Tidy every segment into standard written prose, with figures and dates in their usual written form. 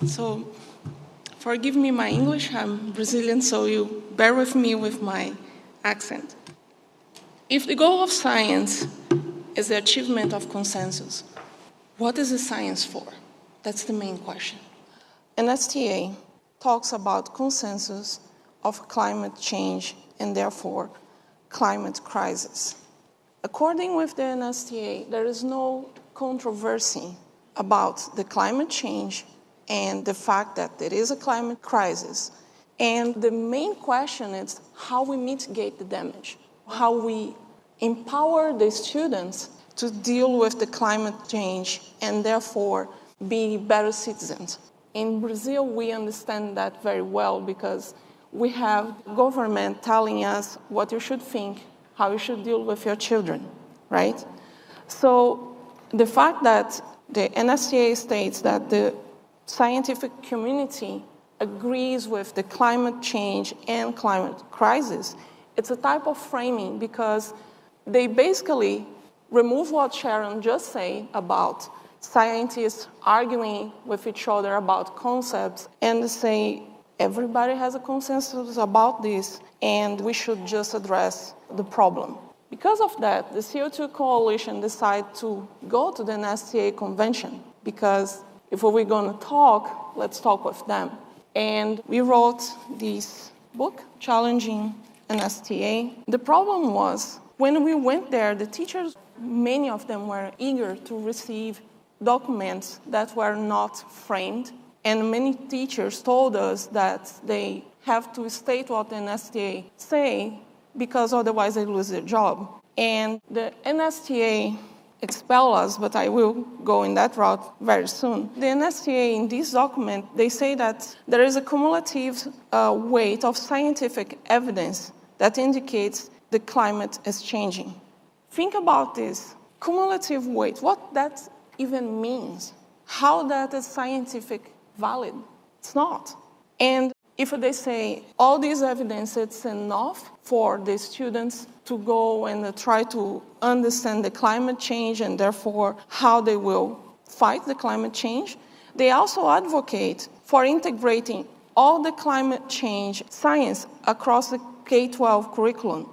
So, forgive me my English, I'm Brazilian, so you bear with me with my accent. If the goal of science is the achievement of consensus, what is the science for? That's the main question. NSTA talks about consensus of climate change and therefore climate crisis. According with the NSTA, there is no controversy about the climate change and the fact that there is a climate crisis. And the main question is how we mitigate the damage, how we empower the students to deal with the climate change and therefore be better citizens. In Brazil, we understand that very well because we have government telling us what you should think, how you should deal with your children, right? So the fact that the NSTA states that the scientific community agrees with the climate change and climate crisis, it's a type of framing because they basically remove what Sharon just said about scientists arguing with each other about concepts and say everybody has a consensus about this and we should just address the problem. Because of that, the CO2 Coalition decided to go to the NSTA convention because if we're going to talk, let's talk with them. And we wrote this book, Challenging NSTA. The problem was, when we went there, the teachers, many of them were eager to receive documents that were not framed. And many teachers told us that they have to state what the NSTA say because otherwise they lose their job. And the NSTA expel us, but I will go in that route very soon. The NSTA, in this document, they say that there is a cumulative weight of scientific evidence that indicates the climate is changing. Think about this. Cumulative weight, what that even means. How that is scientific valid. It's not. And if they say all this evidence is enough for the students to go and try to understand the climate change and therefore how they will fight the climate change, they also advocate for integrating all the climate change science across the K-12 curriculum.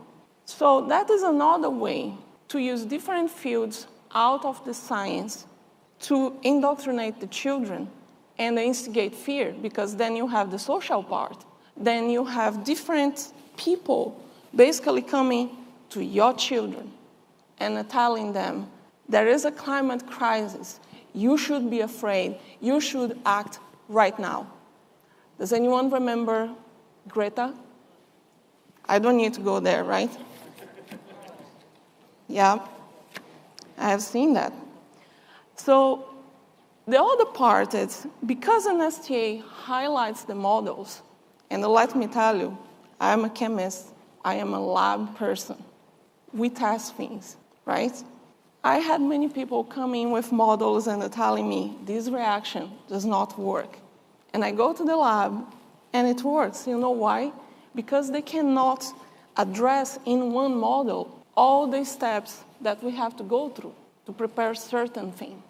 So that is another way to use different fields out of the science to indoctrinate the children and instigate fear, because then you have the social part. Then you have different people basically coming to your children and telling them, there is a climate crisis. You should be afraid. You should act right now. Does anyone remember Greta? I don't need to go there, right? Yeah, I have seen that. So the other part is, because NSTA highlights the models, and let me tell you, I am a chemist, I am a lab person. We test things, right? I had many people coming with models and telling me, this reaction does not work. And I go to the lab, and it works. You know why? Because they cannot address in one model all the steps that we have to go through to prepare certain things.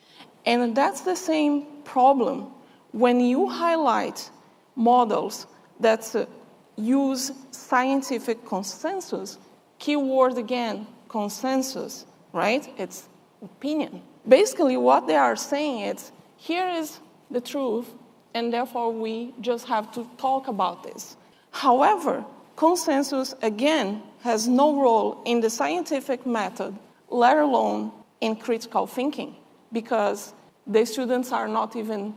And that's the same problem when you highlight models that use scientific consensus. Keyword again, consensus, right? It's opinion. Basically, what they are saying is, here is the truth, and therefore we just have to talk about this. However, consensus, again, has no role in the scientific method, let alone in critical thinking, because the students are not even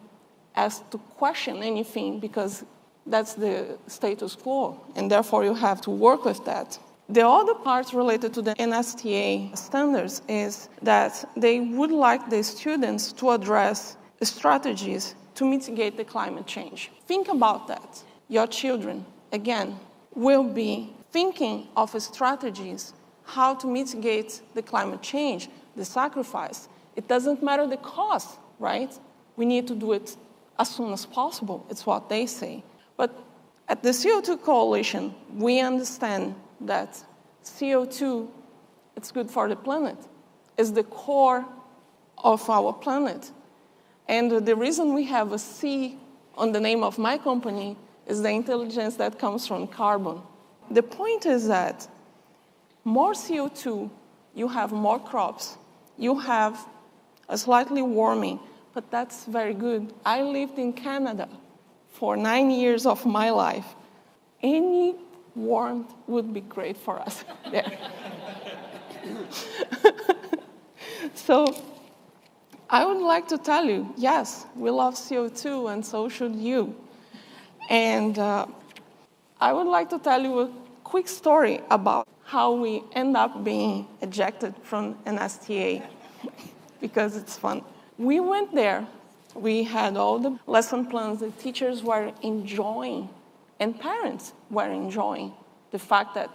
asked to question anything because that's the status quo, and therefore you have to work with that. The other part related to the NSTA standards is that they would like the students to address strategies to mitigate the climate change. Think about that. Your children, again, will be thinking of strategies how to mitigate the climate change, the sacrifice. It doesn't matter the cost, right? We need to do it as soon as possible. It's what they say. But at the CO2 Coalition, we understand that CO2, it's good for the planet. It's the core of our planet. And the reason we have a C on the name of my company is the intelligence that comes from carbon. The point is that more CO2, you have more crops, you have a slightly warming, but that's very good. I lived in Canada for 9 years of my life. Any warmth would be great for us there. So I would like to tell you, yes, we love CO2 and so should you. And I would like to tell you a quick story about how we end up being ejected from NSTA because it's fun. We went there, we had all the lesson plans, the teachers were enjoying, and parents were enjoying the fact that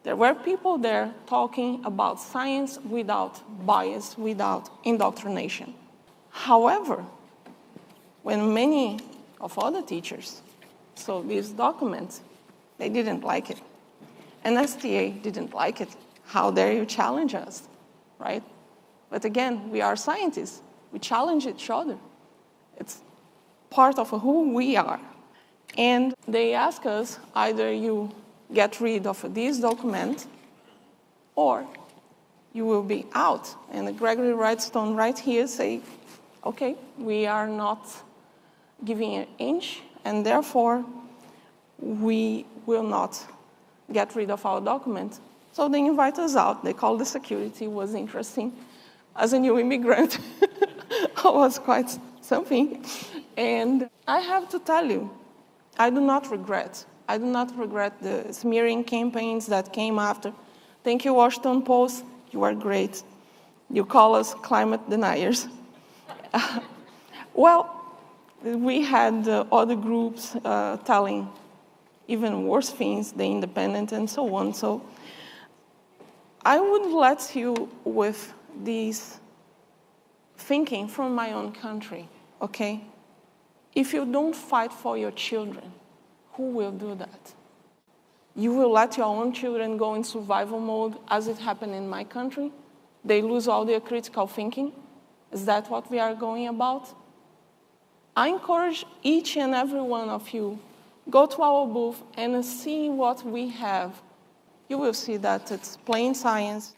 there were people there talking about science without bias, without indoctrination. However, when many of other teachers saw these documents, they didn't like it. NSTA didn't like it. How dare you challenge us, right? But again, we are scientists. We challenge each other. It's part of who we are. And they ask us, either you get rid of this document or you will be out. And Gregory Wrightstone right here say, okay, we are not giving an inch, and therefore we will not get rid of our document. So they invite us out. They call the security. It was interesting. As a new immigrant, I was quite something. And I have to tell you, I do not regret. I do not regret the smearing campaigns that came after. Thank you, Washington Post. You are great. You call us climate deniers. Well, we had other groups telling even worse things, The Independent and so on. So I would let you with this thinking from my own country, okay? If you don't fight for your children, who will do that? You will let your own children go in survival mode as it happened in my country? They lose all their critical thinking? Is that what we are going about? I encourage each and every one of you, go to our booth and see what we have. You will see that it's plain science.